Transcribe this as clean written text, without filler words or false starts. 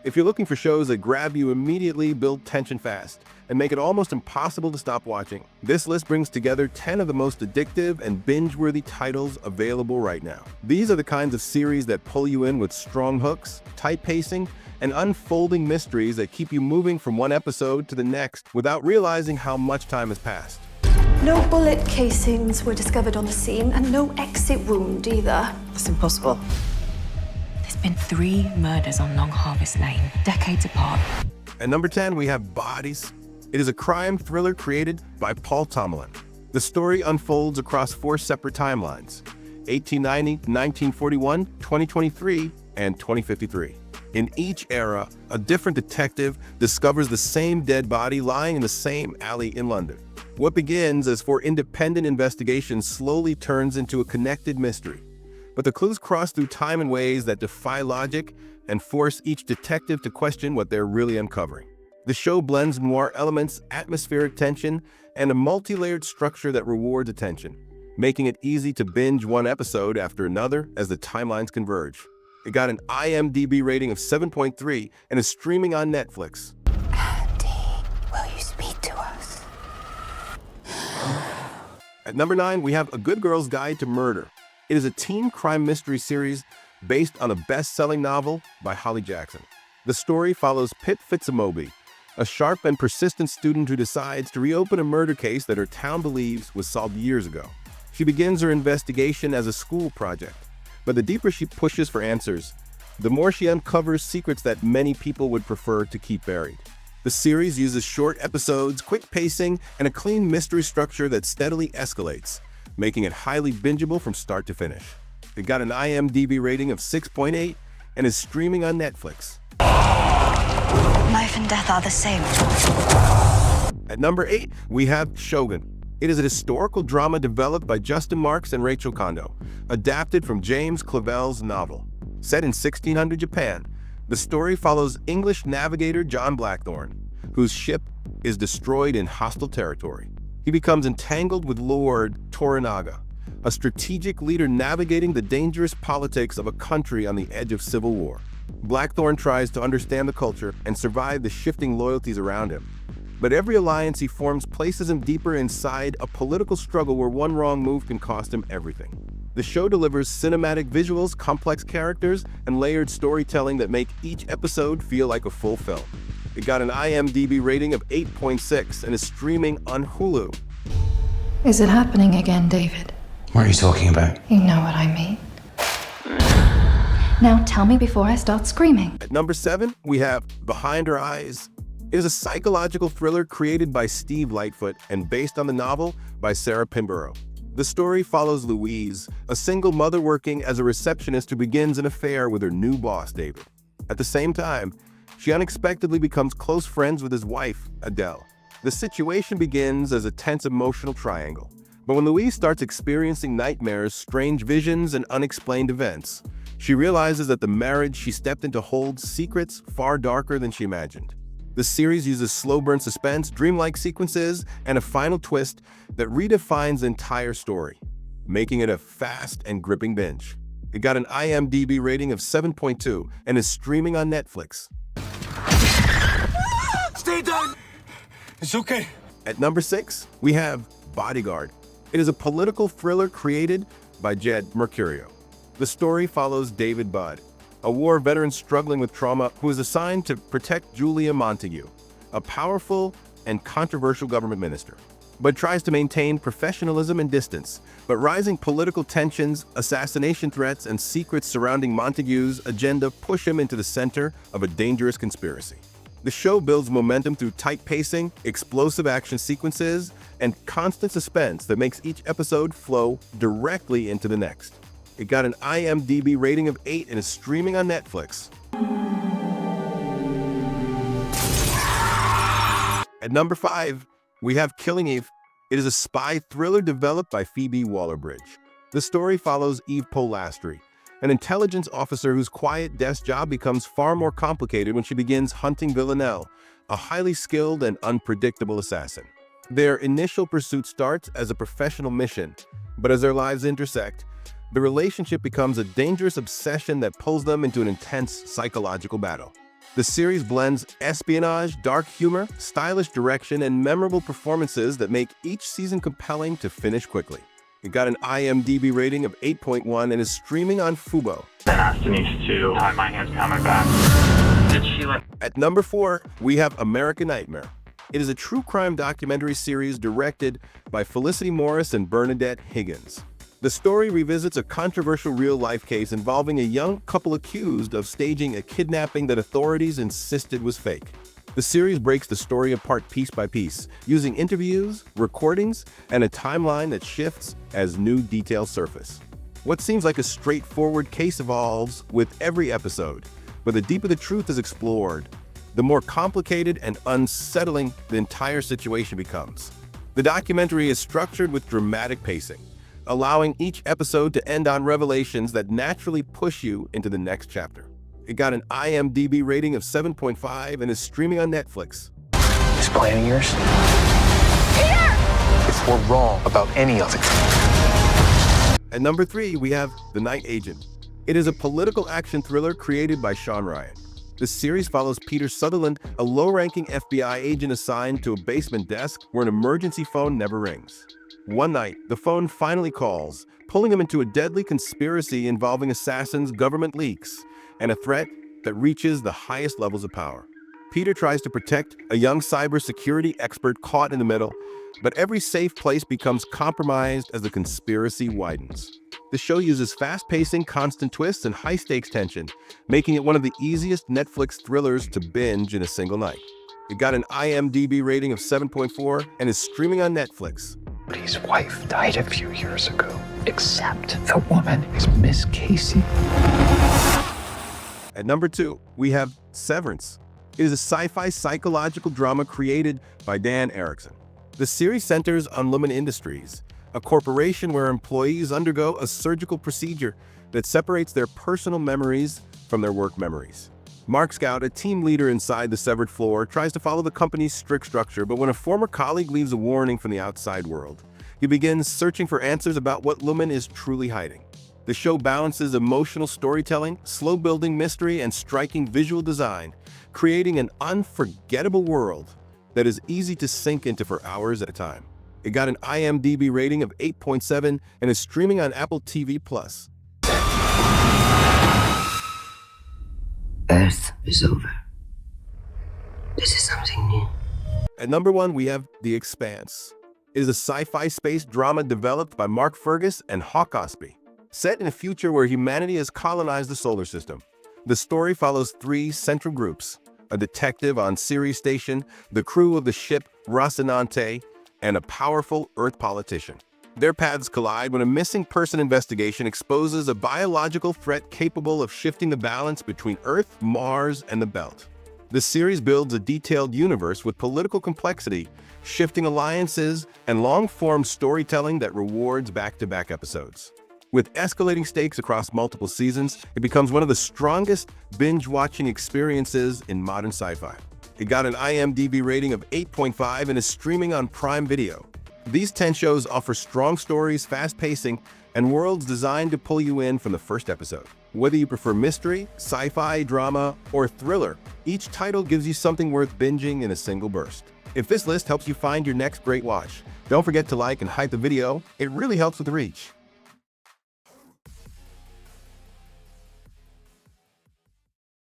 If you're looking for shows that grab you immediately, build tension fast, and make it almost impossible to stop watching, this list brings together 10 of the most addictive and binge-worthy titles available right now. These are the kinds of series that pull you in with strong hooks, tight pacing, and unfolding mysteries that keep you moving from one episode to the next without realizing how much time has passed. No bullet casings were discovered on the scene, and no exit wound either. That's impossible. There's been 3 murders on Long Harvest Lane, decades apart. At number 10, we have Bodies. It is a crime thriller created by Paul Tomlin. The story unfolds across 4 separate timelines: 1890, 1941, 2023, and 2053. In each era, a different detective discovers the same dead body lying in the same alley in London. What begins as 4 independent investigations slowly turns into a connected mystery. But the clues cross through time in ways that defy logic and force each detective to question what they're really uncovering. The show blends noir elements, atmospheric tension, and a multi-layered structure that rewards attention, making it easy to binge one episode after another as the timelines converge. It got an IMDb rating of 7.3 and is streaming on Netflix. Andy, will you speak to us? At number 9, we have A Good Girl's Guide to Murder. It is a teen crime mystery series based on a best-selling novel by Holly Jackson. The story follows Pip Fitzamobi, a sharp and persistent student who decides to reopen a murder case that her town believes was solved years ago. She begins her investigation as a school project, but the deeper she pushes for answers, the more she uncovers secrets that many people would prefer to keep buried. The series uses short episodes, quick pacing, and a clean mystery structure that steadily escalates, making it highly bingeable from start to finish. It got an IMDb rating of 6.8 and is streaming on Netflix. Life and death are the same. At number 8, we have Shōgun. It is a historical drama developed by Justin Marks and Rachel Kondo, adapted from James Clavell's novel. Set in 1600 Japan, the story follows English navigator John Blackthorne, whose ship is destroyed in hostile territory. He becomes entangled with Lord Toranaga, a strategic leader navigating the dangerous politics of a country on the edge of civil war. Blackthorne tries to understand the culture and survive the shifting loyalties around him. But every alliance he forms places him deeper inside a political struggle where one wrong move can cost him everything. The show delivers cinematic visuals, complex characters, and layered storytelling that make each episode feel like a full film. It got an IMDb rating of 8.6 and is streaming on Hulu. Is it happening again, David? What are you talking about? You know what I mean. Now tell me before I start screaming. At number 7, we have Behind Her Eyes. It is a psychological thriller created by Steve Lightfoot and based on the novel by Sarah Pinborough. The story follows Louise, a single mother working as a receptionist who begins an affair with her new boss, David. At the same time, she unexpectedly becomes close friends with his wife, Adele. The situation begins as a tense emotional triangle, but when Louise starts experiencing nightmares, strange visions, and unexplained events, she realizes that the marriage she stepped into holds secrets far darker than she imagined. The series uses slow-burn suspense, dreamlike sequences, and a final twist that redefines the entire story, making it a fast and gripping binge. It got an IMDb rating of 7.2 and is streaming on Netflix. Stay down! It's okay. At number 6, we have Bodyguard. It is a political thriller created by Jed Mercurio. The story follows David Budd, a war veteran struggling with trauma who is assigned to protect Julia Montague, a powerful and controversial government minister. Bud tries to maintain professionalism and distance, but rising political tensions, assassination threats, and secrets surrounding Montague's agenda push him into the center of a dangerous conspiracy. The show builds momentum through tight pacing, explosive action sequences, and constant suspense that makes each episode flow directly into the next. It got an IMDb rating of 8 and is streaming on Netflix. At number 5, we have Killing Eve. It is a spy thriller developed by Phoebe Waller-Bridge. The story follows Eve Polastri, an intelligence officer whose quiet desk job becomes far more complicated when she begins hunting Villanelle, a highly skilled and unpredictable assassin. Their initial pursuit starts as a professional mission, but as their lives intersect, the relationship becomes a dangerous obsession that pulls them into an intense psychological battle. The series blends espionage, dark humor, stylish direction, and memorable performances that make each season compelling to finish quickly. It got an IMDb rating of 8.1 and is streaming on Fubo. Then asked Denise to tie my hands behind my back. Did she let... At number 4, we have American Nightmare. It is a true crime documentary series directed by Felicity Morris and Bernadette Higgins. The story revisits a controversial real-life case involving a young couple accused of staging a kidnapping that authorities insisted was fake. The series breaks the story apart piece by piece, using interviews, recordings, and a timeline that shifts as new details surface. What seems like a straightforward case evolves with every episode, but the deeper the truth is explored, the more complicated and unsettling the entire situation becomes. The documentary is structured with dramatic pacing, allowing each episode to end on revelations that naturally push you into the next chapter. It got an IMDb rating of 7.5 and is streaming on Netflix. This plan of yours? If we're wrong about any of it. At number 3, we have The Night Agent. It is a political action thriller created by Sean Ryan. The series follows Peter Sutherland, a low-ranking FBI agent assigned to a basement desk where an emergency phone never rings. One night, the phone finally calls, pulling him into a deadly conspiracy involving assassins, government leaks, and a threat that reaches the highest levels of power. Peter tries to protect a young cybersecurity expert caught in the middle, but every safe place becomes compromised as the conspiracy widens. The show uses fast pacing, constant twists, and high-stakes tension, making it one of the easiest Netflix thrillers to binge in a single night. It got an IMDb rating of 7.4 and is streaming on Netflix. His wife died a few years ago, except the woman is Miss Casey. At number 2, we have Severance. It is a sci-fi psychological drama created by Dan Erickson. The series centers on Lumen Industries, a corporation where employees undergo a surgical procedure that separates their personal memories from their work memories. Mark Scout, a team leader inside the severed floor, tries to follow the company's strict structure, but when a former colleague leaves a warning from the outside world, he begins searching for answers about what Lumen is truly hiding. The show balances emotional storytelling, slow-building mystery, and striking visual design, creating an unforgettable world that is easy to sink into for hours at a time. It got an IMDb rating of 8.7 and is streaming on Apple TV+. Earth is over. This is something new. At number 1, we have The Expanse. It is a sci-fi space drama developed by Mark Fergus and Hawk Osby, set in a future where humanity has colonized the solar system. The story follows 3 central groups: a detective on Ceres Station, the crew of the ship Rocinante, and a powerful Earth politician. Their paths collide when a missing person investigation exposes a biological threat capable of shifting the balance between Earth, Mars, and the Belt. The series builds a detailed universe with political complexity, shifting alliances, and long-form storytelling that rewards back-to-back episodes. With escalating stakes across multiple seasons, it becomes one of the strongest binge-watching experiences in modern sci-fi. It got an IMDb rating of 8.5 and is streaming on Prime Video. These 10 shows offer strong stories, fast pacing, and worlds designed to pull you in from the first episode. Whether you prefer mystery, sci-fi, drama, or thriller, each title gives you something worth binging in a single burst. If this list helps you find your next great watch, don't forget to like and hype the video. It really helps with the reach.